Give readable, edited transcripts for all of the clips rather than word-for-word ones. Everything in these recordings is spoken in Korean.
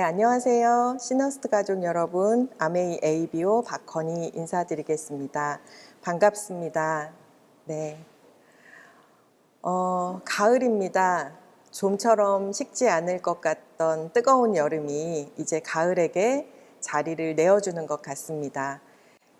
안녕하세요. 시너스트 가족 여러분, 아메이 ABO 박건희 인사드리겠습니다. 반갑습니다. 네. 가을입니다. 좀처럼 식지 않을 것 같던 뜨거운 여름이 이제 가을에게 자리를 내어주는 것 같습니다.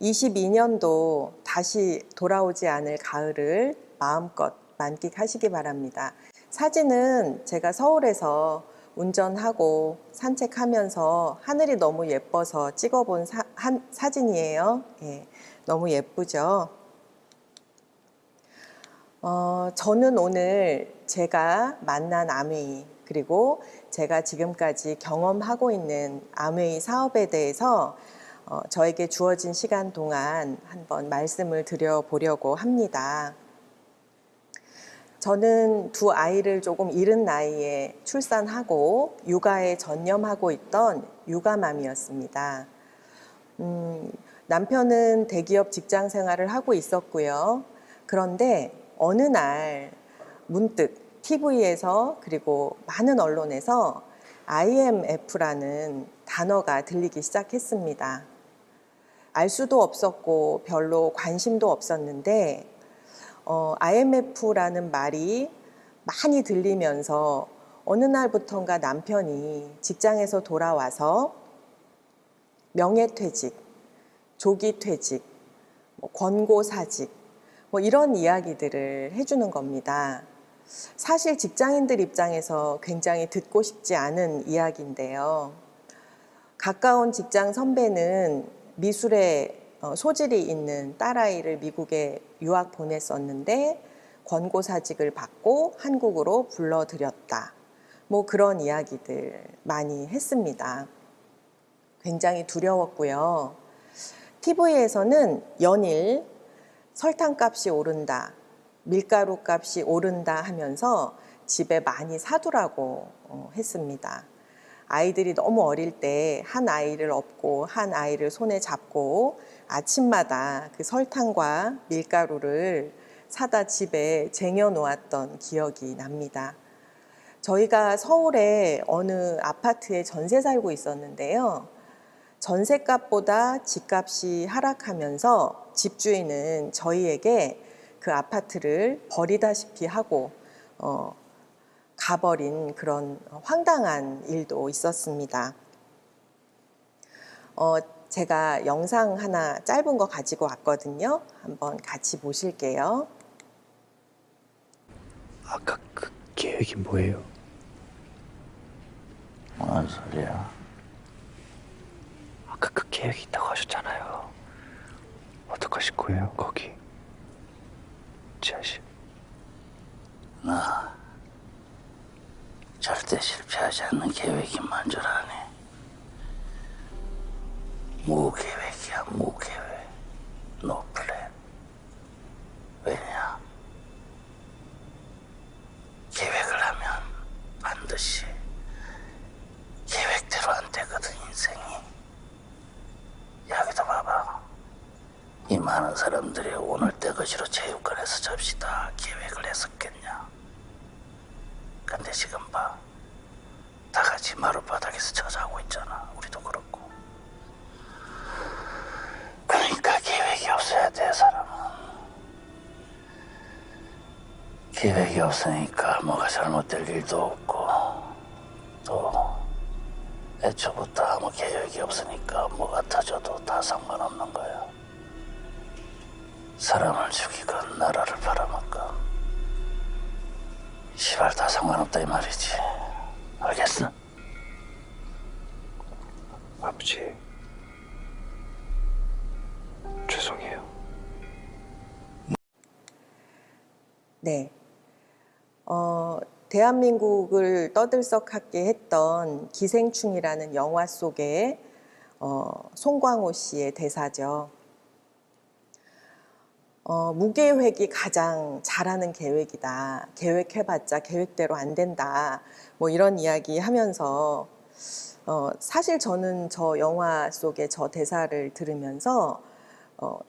22년도 다시 돌아오지 않을 가을을 마음껏 만끽하시기 바랍니다. 사진은 제가 서울에서 운전하고 산책하면서 하늘이 너무 예뻐서 찍어본 사진이에요. 예, 너무 예쁘죠? 저는 오늘 제가 만난 아메이, 그리고 제가 지금까지 경험하고 있는 아메이 사업에 대해서 저에게 주어진 시간 동안 한번 말씀을 드려보려고 합니다. 저는 두 아이를 조금 이른 나이에 출산하고 육아에 전념하고 있던 육아맘이었습니다. 남편은 대기업 직장 생활을 하고 있었고요. 그런데 어느 날 문득 TV에서 그리고 많은 언론에서 IMF라는 단어가 들리기 시작했습니다. 알 수도 없었고 별로 관심도 없었는데 IMF라는 말이 많이 들리면서 어느 날부턴가 남편이 직장에서 돌아와서 명예퇴직, 조기퇴직, 권고사직 이런 이야기들을 해주는 겁니다. 사실 직장인들 입장에서 굉장히 듣고 싶지 않은 이야기인데요. 가까운 직장 선배는 미술에 소질이 있는 딸아이를 미국에 유학 보냈었는데 권고사직을 받고 한국으로 불러들였다. 그런 이야기들 많이 했습니다. 굉장히 두려웠고요. TV에서는 연일 설탕값이 오른다, 밀가루 값이 오른다 하면서 집에 많이 사두라고 했습니다. 아이들이 너무 어릴 때 한 아이를 업고 한 아이를 손에 잡고 아침마다 그 설탕과 밀가루를 사다 집에 쟁여놓았던 기억이 납니다. 저희가 서울의 어느 아파트에 전세 살고 있었는데요. 전세값보다 집값이 하락하면서 집주인은 저희에게 그 아파트를 버리다시피 하고 가버린 그런 황당한 일도 있었습니다. 제가 영상 하나 짧은 거 가지고 왔거든요. 한번 같이 보실게요. 아까 그 계획이 뭐예요? 뭔 소리야? 아까 그 계획이 있다고 하셨잖아요. 어떡하실 거예요, 거기? 지하실. 나 절대 실패하지 않는 계획이 만주라네. 무계획이야, 무계획. 노 플랜. 왜냐? 계획을 하면 반드시 계획대로 안 되거든, 인생이. 여기도 봐봐. 이 많은 사람들이 오늘 떼거지로 체육관에서 접시 다 계획을 했었겠냐? 근데 지금 봐. 다 같이 마룻바닥에서 저자고 있잖아. 우리도 그렇고. 그러니까 계획이 없어야 돼, 사람은. 계획이 없으니까 뭐가 잘못될 일도 없고, 또 애초부터 아무 계획이 없으니까 뭐가 터져도 다 상관없는 거야. 사람을 죽이건 나라를 팔아먹건 시발 다 상관없다 이 말이지. 알겠어? 아버지, 죄송해요. 네. 대한민국을 떠들썩하게 했던 기생충이라는 영화 속의 송광호 씨의 대사죠. 무계획이 가장 잘하는 계획이다. 계획해봤자 계획대로 안 된다. 이런 이야기 하면서 사실 저는 저 영화 속의 저 대사를 들으면서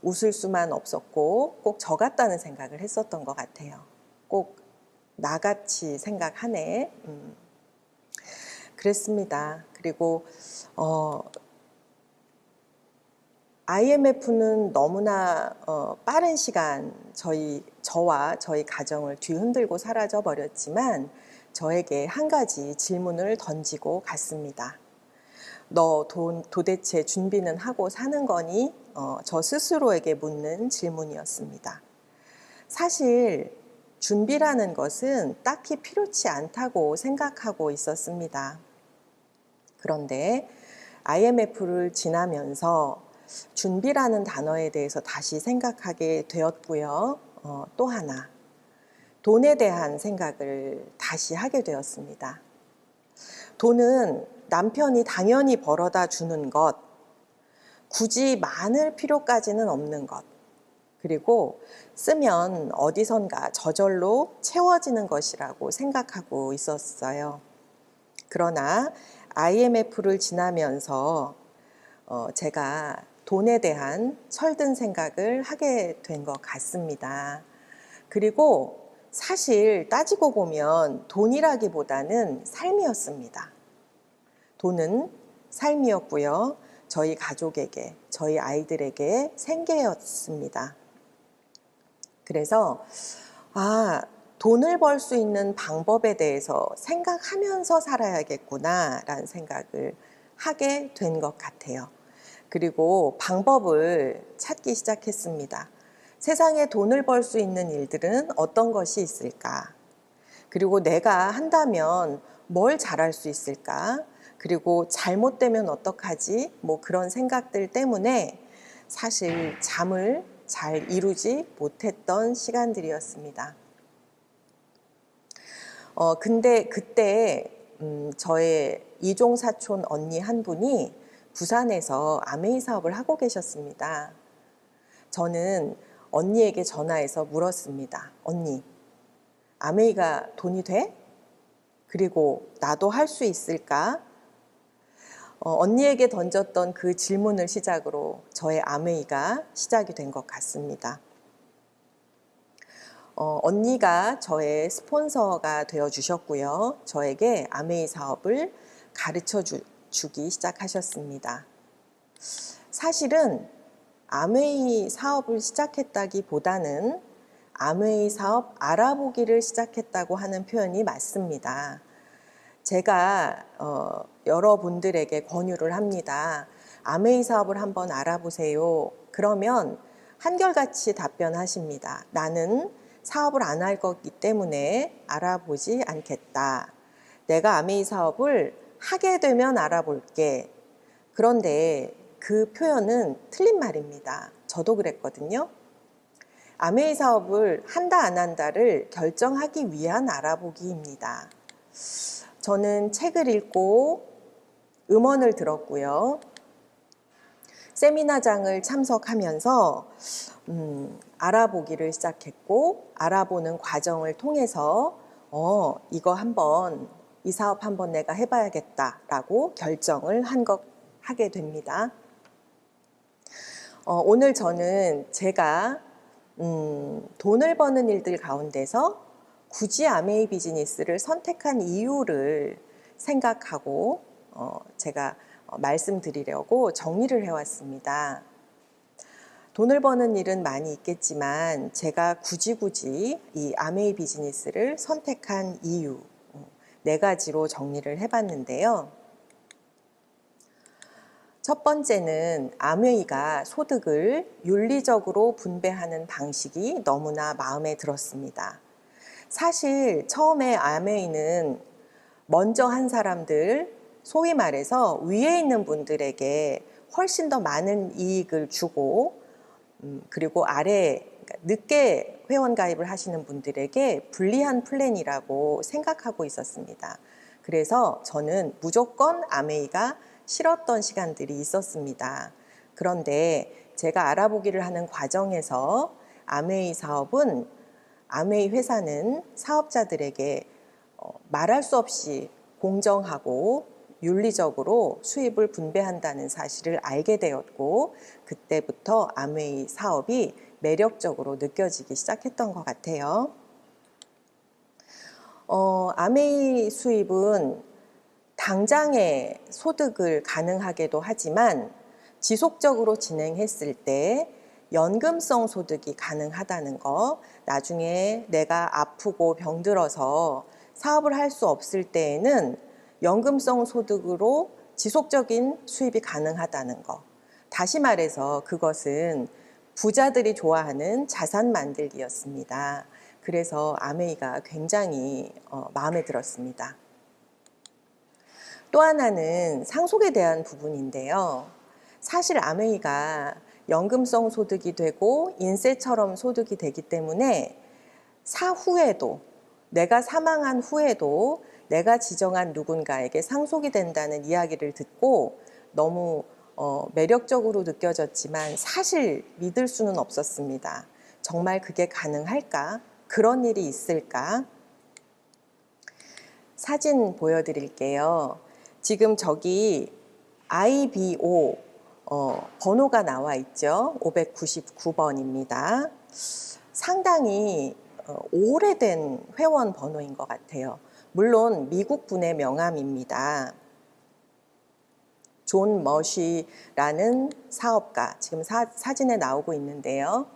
웃을 수만 없었고 꼭 저 같다는 생각을 했었던 것 같아요. 꼭 나같이 생각하네. 그랬습니다. 그리고 IMF는 너무나 빠른 시간 저와 저희 가정을 뒤흔들고 사라져 버렸지만 저에게 한 가지 질문을 던지고 갔습니다. 너 도대체 준비는 하고 사는 거니? 저 스스로에게 묻는 질문이었습니다. 사실 준비라는 것은 딱히 필요치 않다고 생각하고 있었습니다. 그런데 IMF를 지나면서 준비라는 단어에 대해서 다시 생각하게 되었고요. 또 하나, 돈에 대한 생각을 다시 하게 되었습니다. 돈은 남편이 당연히 벌어다 주는 것, 굳이 많을 필요까지는 없는 것, 그리고 쓰면 어디선가 저절로 채워지는 것이라고 생각하고 있었어요. 그러나 IMF를 지나면서 제가 돈에 대한 철든 생각을 하게 된 것 같습니다. 그리고 사실 따지고 보면 돈이라기보다는 삶이었습니다. 돈은 삶이었고요. 저희 가족에게, 저희 아이들에게 생계였습니다. 그래서 돈을 벌 수 있는 방법에 대해서 생각하면서 살아야겠구나라는 생각을 하게 된 것 같아요. 그리고 방법을 찾기 시작했습니다. 세상에 돈을 벌 수 있는 일들은 어떤 것이 있을까? 그리고 내가 한다면 뭘 잘할 수 있을까? 그리고 잘못되면 어떡하지? 뭐 그런 생각들 때문에 사실 잠을 잘 이루지 못했던 시간들이었습니다. 근데 그때 저의 이종 사촌 언니 한 분이 부산에서 아메이 사업을 하고 계셨습니다. 저는 언니에게 전화해서 물었습니다. 언니, 아메이가 돈이 돼? 그리고 나도 할 수 있을까? 언니에게 던졌던 그 질문을 시작으로 저의 아메이가 시작이 된 것 같습니다. 언니가 저의 스폰서가 되어 주셨고요. 저에게 아메이 사업을 가르쳐 주기 시작하셨습니다. 사실은 아메이 사업을 시작했다기보다는 아메이 사업 알아보기를 시작했다고 하는 표현이 맞습니다. 제가 여러분들에게 권유를 합니다. 아메이 사업을 한번 알아보세요. 그러면 한결같이 답변하십니다. 나는 사업을 안 할 거기 때문에 알아보지 않겠다. 내가 아메이 사업을 하게 되면 알아볼게. 그런데 그 표현은 틀린 말입니다. 저도 그랬거든요. 아메이 사업을 한다 안 한다를 결정하기 위한 알아보기입니다. 저는 책을 읽고 음원을 들었고요. 세미나장을 참석하면서 알아보기를 시작했고 알아보는 과정을 통해서 이거 한번 이 사업 한번 내가 해봐야겠다라고 결정을 하게 됩니다. 오늘 저는 제가 돈을 버는 일들 가운데서 굳이 아메이 비즈니스를 선택한 이유를 생각하고 제가 말씀드리려고 정리를 해왔습니다. 돈을 버는 일은 많이 있겠지만 제가 굳이 이 아메이 비즈니스를 선택한 이유 4가지로 정리를 해봤는데요. 첫 번째는 아메이가 소득을 윤리적으로 분배하는 방식이 너무나 마음에 들었습니다. 사실 처음에 아메이는 먼저 한 사람들, 소위 말해서 위에 있는 분들에게 훨씬 더 많은 이익을 주고 그리고 아래 늦게 회원 가입을 하시는 분들에게 불리한 플랜이라고 생각하고 있었습니다. 그래서 저는 무조건 아메이가 싫었던 시간들이 있었습니다. 그런데 제가 알아보기를 하는 과정에서 아메이 회사는 사업자들에게 말할 수 없이 공정하고 윤리적으로 수입을 분배한다는 사실을 알게 되었고 그때부터 아메이 사업이 매력적으로 느껴지기 시작했던 것 같아요. 아메이 수입은 당장의 소득을 가능하게도 하지만 지속적으로 진행했을 때 연금성 소득이 가능하다는 거, 나중에 내가 아프고 병들어서 사업을 할 수 없을 때에는 연금성 소득으로 지속적인 수입이 가능하다는 거. 다시 말해서 그것은 부자들이 좋아하는 자산 만들기였습니다. 그래서 아메이가 굉장히 마음에 들었습니다. 또 하나는 상속에 대한 부분인데요. 사실 아메이가 연금성 소득이 되고 인세처럼 소득이 되기 때문에 사후에도, 내가 사망한 후에도 내가 지정한 누군가에게 상속이 된다는 이야기를 듣고 너무 매력적으로 느껴졌지만 사실 믿을 수는 없었습니다. 정말 그게 가능할까? 그런 일이 있을까? 사진 보여드릴게요. 지금 저기 IBO 번호가 나와 있죠. 599번입니다. 상당히 오래된 회원 번호인 것 같아요. 물론 미국 분의 명함입니다. 존 머시라는 사업가, 지금 사진에 나오고 있는데요.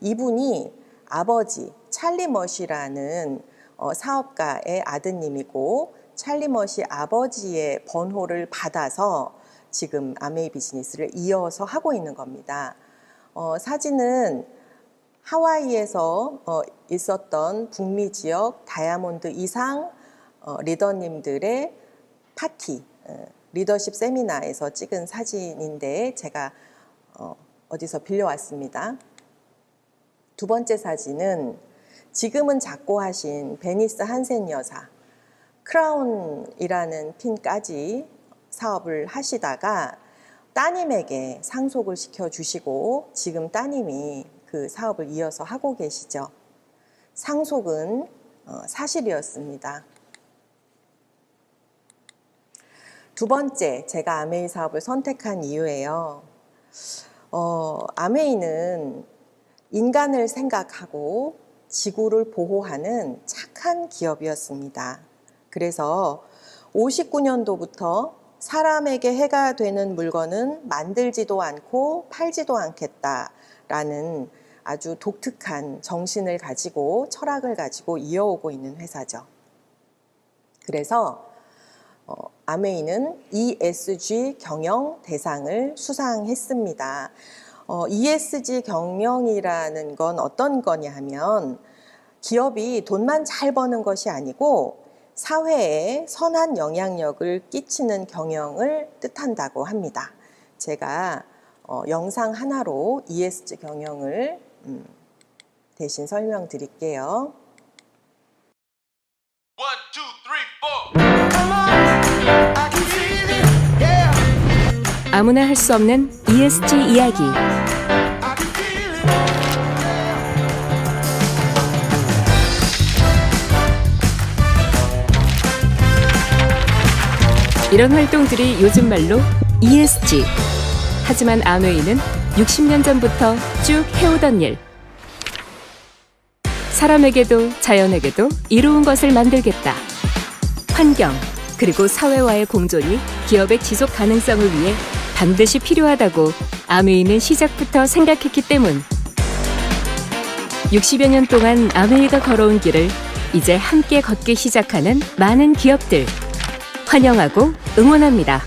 이분이 아버지 찰리 머시라는 사업가의 아드님이고, 찰리 머시 아버지의 번호를 받아서 지금 아메이 비즈니스를 이어서 하고 있는 겁니다. 사진은 하와이에서 있었던 북미 지역 다이아몬드 이상 리더님들의 파티, 리더십 세미나에서 찍은 사진인데 제가 어디서 빌려왔습니다. 두 번째 사진은 지금은 작고하신 베니스 한센 여사, 크라운이라는 핀까지 사업을 하시다가 따님에게 상속을 시켜주시고 지금 따님이 그 사업을 이어서 하고 계시죠. 상속은 사실이었습니다. 두 번째, 제가 아메이 사업을 선택한 이유예요. 아메이는 인간을 생각하고 지구를 보호하는 착한 기업이었습니다. 그래서 59년도부터 사람에게 해가 되는 물건은 만들지도 않고 팔지도 않겠다라는 아주 독특한 정신을 가지고 철학을 가지고 이어오고 있는 회사죠. 그래서 아메이는 ESG 경영 대상을 수상했습니다. ESG 경영이라는 건 어떤 거냐 하면 기업이 돈만 잘 버는 것이 아니고 사회에 선한 영향력을 끼치는 경영을 뜻한다고 합니다. 제가 영상 하나로 ESG 경영을 대신 설명드릴게요. 1, 2, 3, 4. 아무나 할 수 없는 ESG 이야기. 이런 활동들이 요즘 말로 ESG. 하지만 아메이는 60년 전부터 쭉 해오던 일. 사람에게도 자연에게도 이로운 것을 만들겠다. 환경, 그리고 사회와의 공존이 기업의 지속 가능성을 위해 반드시 필요하다고 아메이는 시작부터 생각했기 때문. 60여 년 동안 아메이가 걸어온 길을 이제 함께 걷기 시작하는 많은 기업들. 환영하고 응원합니다.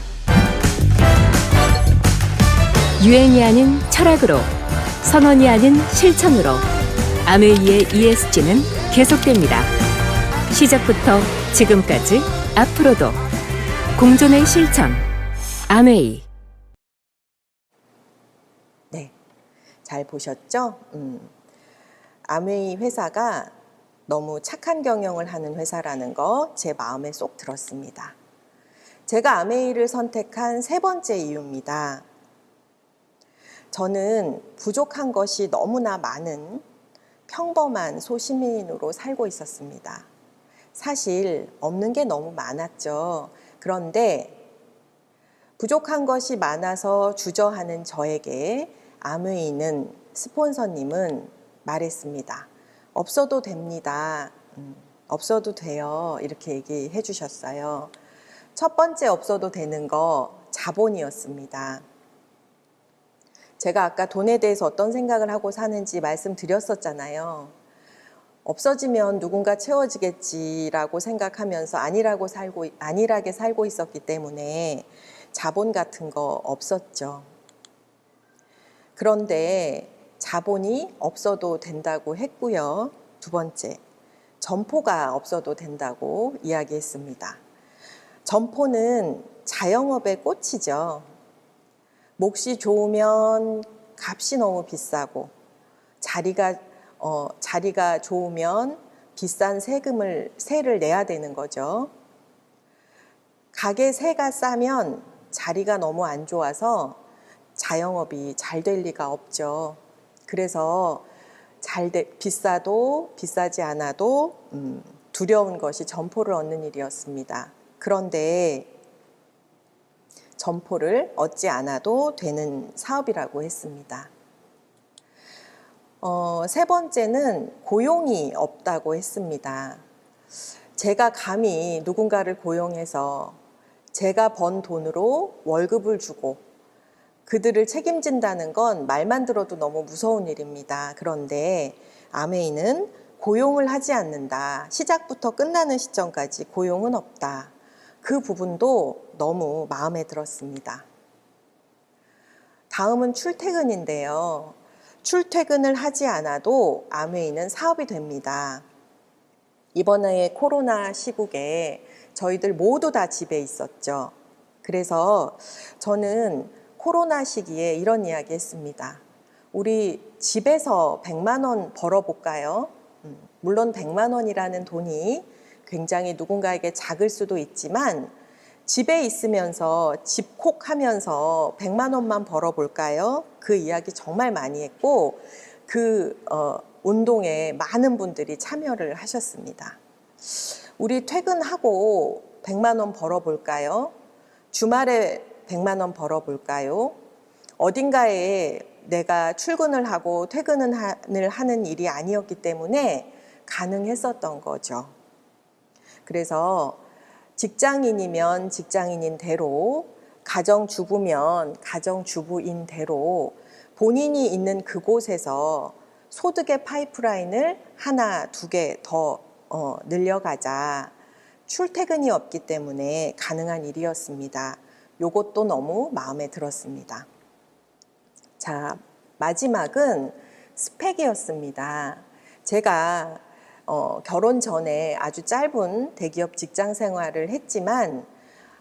유행이 아닌 철학으로, 선언이 아닌 실천으로 아메이의 ESG는 계속됩니다. 시작부터 지금까지 앞으로도 공존의 실천 아메이. 네, 잘 보셨죠? 아메이 회사가 너무 착한 경영을 하는 회사라는 거 제 마음에 쏙 들었습니다. 제가 아메이를 선택한 세 번째 이유입니다. 저는 부족한 것이 너무나 많은 평범한 소시민으로 살고 있었습니다. 사실 없는 게 너무 많았죠. 그런데 부족한 것이 많아서 주저하는 저에게 아메이는 스폰서님은 말했습니다. 없어도 됩니다. 없어도 돼요. 이렇게 얘기해 주셨어요. 첫 번째 없어도 되는 거 자본이었습니다. 제가 아까 돈에 대해서 어떤 생각을 하고 사는지 말씀드렸었잖아요. 없어지면 누군가 채워지겠지라고 생각하면서 안일하게 살고 있었기 때문에 자본 같은 거 없었죠. 그런데 자본이 없어도 된다고 했고요. 두 번째, 점포가 없어도 된다고 이야기했습니다. 점포는 자영업의 꽃이죠. 몫이 좋으면 값이 너무 비싸고 자리가 좋으면 비싼 세를 내야 되는 거죠. 가게 세가 싸면 자리가 너무 안 좋아서 자영업이 잘 될 리가 없죠. 그래서 비싸도 비싸지 않아도 두려운 것이 점포를 얻는 일이었습니다. 그런데 점포를 얻지 않아도 되는 사업이라고 했습니다. 세 번째는 고용이 없다고 했습니다. 제가 감히 누군가를 고용해서 제가 번 돈으로 월급을 주고 그들을 책임진다는 건 말만 들어도 너무 무서운 일입니다. 그런데 아메이는 고용을 하지 않는다. 시작부터 끝나는 시점까지 고용은 없다. 그 부분도 너무 마음에 들었습니다. 다음은 출퇴근인데요. 출퇴근을 하지 않아도 아메이는 사업이 됩니다. 이번에 코로나 시국에 저희들 모두 다 집에 있었죠. 그래서 저는 코로나 시기에 이런 이야기 했습니다. 우리 집에서 100만 원 벌어볼까요? 물론 100만 원이라는 돈이 굉장히 누군가에게 작을 수도 있지만 집에 있으면서 집콕하면서 100만 원만 벌어볼까요? 그 이야기 정말 많이 했고 그 운동에 많은 분들이 참여를 하셨습니다. 우리 퇴근하고 100만 원 벌어볼까요? 주말에 100만 원 벌어볼까요? 어딘가에 내가 출근을 하고 퇴근을 하는 일이 아니었기 때문에 가능했었던 거죠. 그래서 직장인이면 직장인인 대로, 가정주부면 가정주부인 대로 본인이 있는 그곳에서 소득의 파이프라인을 하나, 두 개 더 늘려가자. 출퇴근이 없기 때문에 가능한 일이었습니다. 요것도 너무 마음에 들었습니다. 자, 마지막은 스펙이었습니다. 제가 결혼 전에 아주 짧은 대기업 직장 생활을 했지만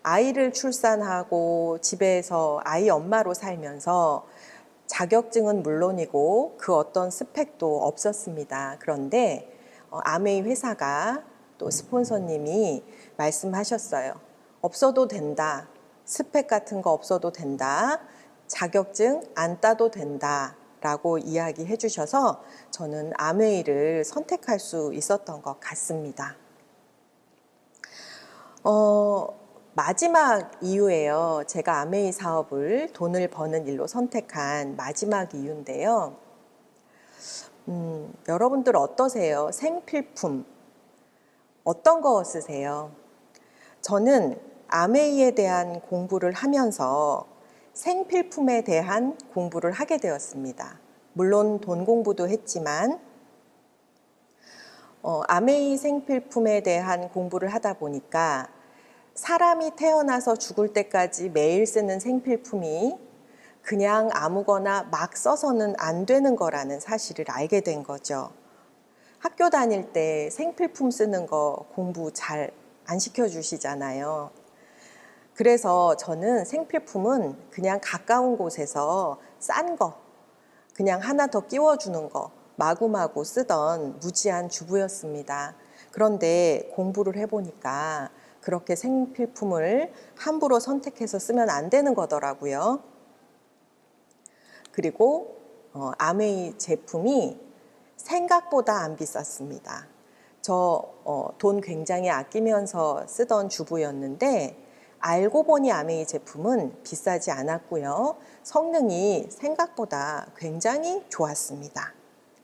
아이를 출산하고 집에서 아이 엄마로 살면서 자격증은 물론이고 그 어떤 스펙도 없었습니다. 그런데 아메이 회사가 또 스폰서님이 말씀하셨어요. 없어도 된다. 스펙 같은 거 없어도 된다. 자격증 안 따도 된다. 라고 이야기해 주셔서 저는 아메이를 선택할 수 있었던 것 같습니다. 마지막 이유예요. 제가 아메이 사업을 돈을 버는 일로 선택한 마지막 이유인데요. 여러분들 어떠세요? 생필품 어떤 거 쓰세요? 저는 아메이에 대한 공부를 하면서 생필품에 대한 공부를 하게 되었습니다. 물론 돈 공부도 했지만 아메이 생필품에 대한 공부를 하다 보니까 사람이 태어나서 죽을 때까지 매일 쓰는 생필품이 그냥 아무거나 막 써서는 안 되는 거라는 사실을 알게 된 거죠. 학교 다닐 때 생필품 쓰는 거 공부 잘 안 시켜주시잖아요. 그래서 저는 생필품은 그냥 가까운 곳에서 싼 거, 그냥 하나 더 끼워주는 거 마구마구 쓰던 무지한 주부였습니다. 그런데 공부를 해보니까 그렇게 생필품을 함부로 선택해서 쓰면 안 되는 거더라고요. 그리고 아메이 제품이 생각보다 안 비쌌습니다. 저 돈 굉장히 아끼면서 쓰던 주부였는데 알고 보니 아메이 제품은 비싸지 않았고요. 성능이 생각보다 굉장히 좋았습니다.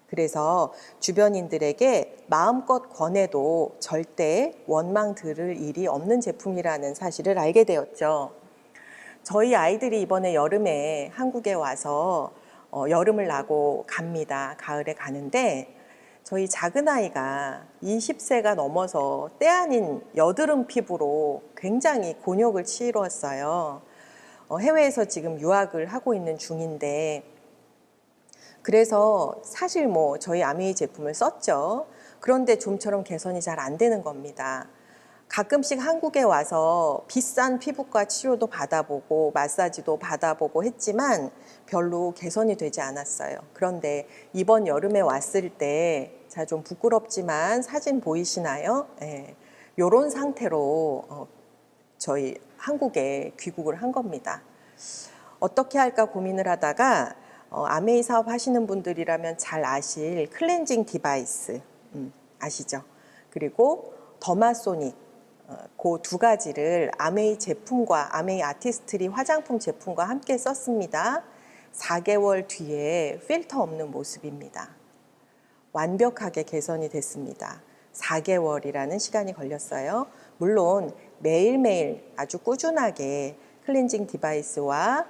그래서 주변인들에게 마음껏 권해도 절대 원망 들을 일이 없는 제품이라는 사실을 알게 되었죠. 저희 아이들이 이번에 여름에 한국에 와서 여름을 나고 갑니다. 가을에 가는데 저희 작은 아이가 20세가 넘어서 때 아닌 여드름 피부로 굉장히 곤욕을 치렀어요. 해외에서 지금 유학을 하고 있는 중인데 그래서 사실 뭐 저희 아메이 제품을 썼죠. 그런데 좀처럼 개선이 잘 안 되는 겁니다. 가끔씩 한국에 와서 비싼 피부과 치료도 받아보고 마사지도 받아보고 했지만 별로 개선이 되지 않았어요. 그런데 이번 여름에 왔을 때 좀 부끄럽지만 사진 보이시나요? 네, 이런 상태로 저희 한국에 귀국을 한 겁니다. 어떻게 할까 고민을 하다가 아메이 사업 하시는 분들이라면 잘 아실 클렌징 디바이스 아시죠? 그리고 더마소닉 그 두 가지를 아메이 제품과 아메이 아티스트리 화장품 제품과 함께 썼습니다. 4개월 뒤에 필터 없는 모습입니다. 완벽하게 개선이 됐습니다. 4개월이라는 시간이 걸렸어요. 물론 매일매일 아주 꾸준하게 클렌징 디바이스와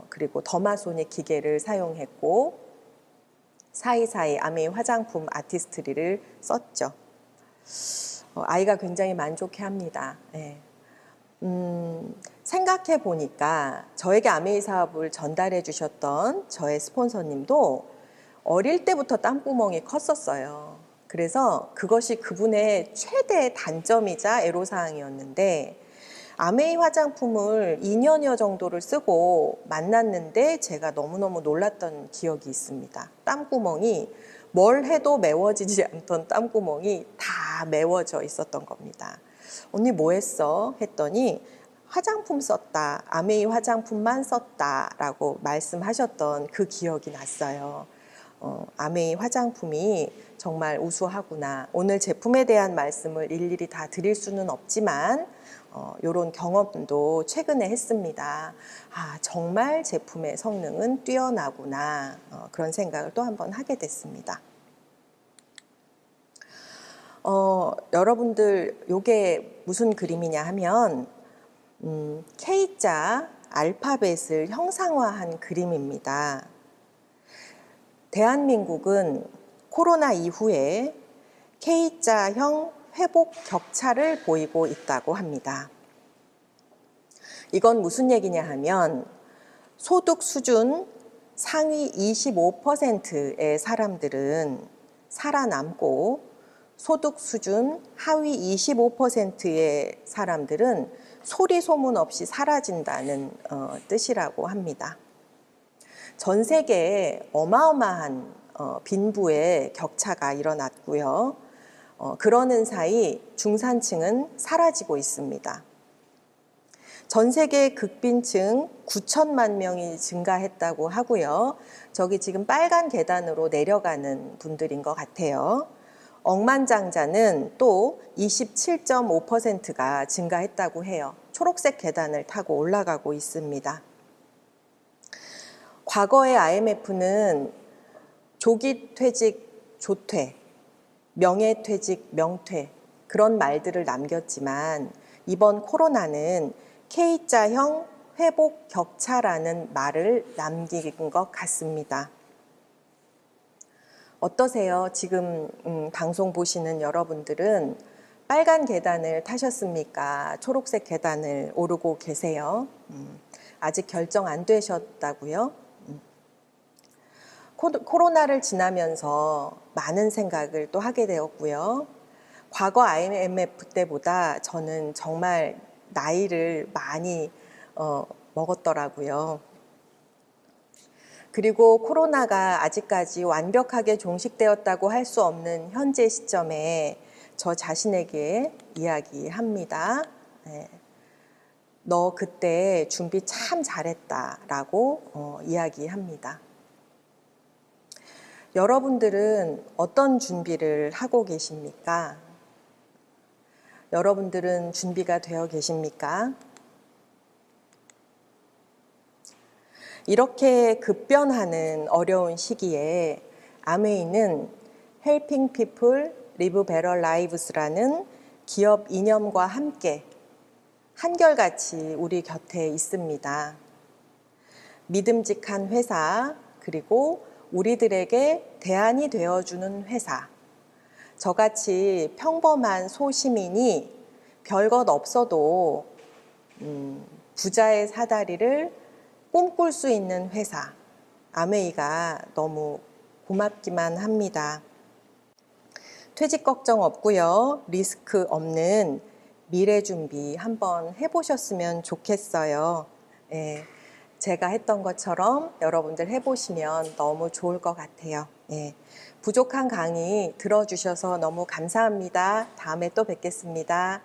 그리고 더마소닉 기계를 사용했고 사이사이 아메이 화장품 아티스트리를 썼죠. 아이가 굉장히 만족해합니다. 네. 생각해 보니까 저에게 아메이 사업을 전달해 주셨던 저의 스폰서님도 어릴 때부터 땀구멍이 컸었어요. 그래서 그것이 그분의 최대 단점이자 애로사항이었는데 아메이 화장품을 2년여 정도를 쓰고 만났는데 제가 너무너무 놀랐던 기억이 있습니다. 땀구멍이 뭘 해도 메워지지 않던 땀구멍이 다 메워져 있었던 겁니다. 언니 뭐 했어? 했더니 화장품 썼다. 아메이 화장품만 썼다라고 말씀하셨던 그 기억이 났어요. 아메이 화장품이 정말 우수하구나. 오늘 제품에 대한 말씀을 일일이 다 드릴 수는 없지만 이런 경험도 최근에 했습니다. 정말 제품의 성능은 뛰어나구나. 그런 생각을 또 한 번 하게 됐습니다. 여러분들 이게 무슨 그림이냐 하면 K자 알파벳을 형상화한 그림입니다. 대한민국은 코로나 이후에 K자형 회복 격차를 보이고 있다고 합니다. 이건 무슨 얘기냐 하면 소득 수준 상위 25%의 사람들은 살아남고 소득 수준 하위 25%의 사람들은 소리 소문 없이 사라진다는 뜻이라고 합니다. 전 세계에 어마어마한 빈부의 격차가 일어났고요. 그러는 사이 중산층은 사라지고 있습니다. 전 세계 극빈층 9천만 명이 증가했다고 하고요. 저기 지금 빨간 계단으로 내려가는 분들인 것 같아요. 억만장자는 또 27.5%가 증가했다고 해요. 초록색 계단을 타고 올라가고 있습니다. 과거의 IMF는 조기퇴직, 조퇴, 명예퇴직, 명퇴 그런 말들을 남겼지만 이번 코로나는 K자형 회복 격차라는 말을 남긴 것 같습니다. 어떠세요? 지금 방송 보시는 여러분들은 빨간 계단을 타셨습니까? 초록색 계단을 오르고 계세요? 아직 결정 안 되셨다고요? 코로나를 지나면서 많은 생각을 또 하게 되었고요. 과거 IMF 때보다 저는 정말 나이를 많이 먹었더라고요. 그리고 코로나가 아직까지 완벽하게 종식되었다고 할 수 없는 현재 시점에 저 자신에게 이야기합니다. 네. 너 그때 준비 참 잘했다라고 이야기합니다. 여러분들은 어떤 준비를 하고 계십니까? 여러분들은 준비가 되어 계십니까? 이렇게 급변하는 어려운 시기에 아메이는 Helping People Live Better Lives라는 기업 이념과 함께 한결같이 우리 곁에 있습니다. 믿음직한 회사, 그리고 우리들에게 대안이 되어주는 회사. 저같이 평범한 소시민이 별것 없어도 부자의 사다리를 꿈꿀 수 있는 회사. 아메이가 너무 고맙기만 합니다. 퇴직 걱정 없고요. 리스크 없는 미래 준비 한번 해보셨으면 좋겠어요. 예, 제가 했던 것처럼 여러분들 해보시면 너무 좋을 것 같아요. 예, 부족한 강의 들어주셔서 너무 감사합니다. 다음에 또 뵙겠습니다.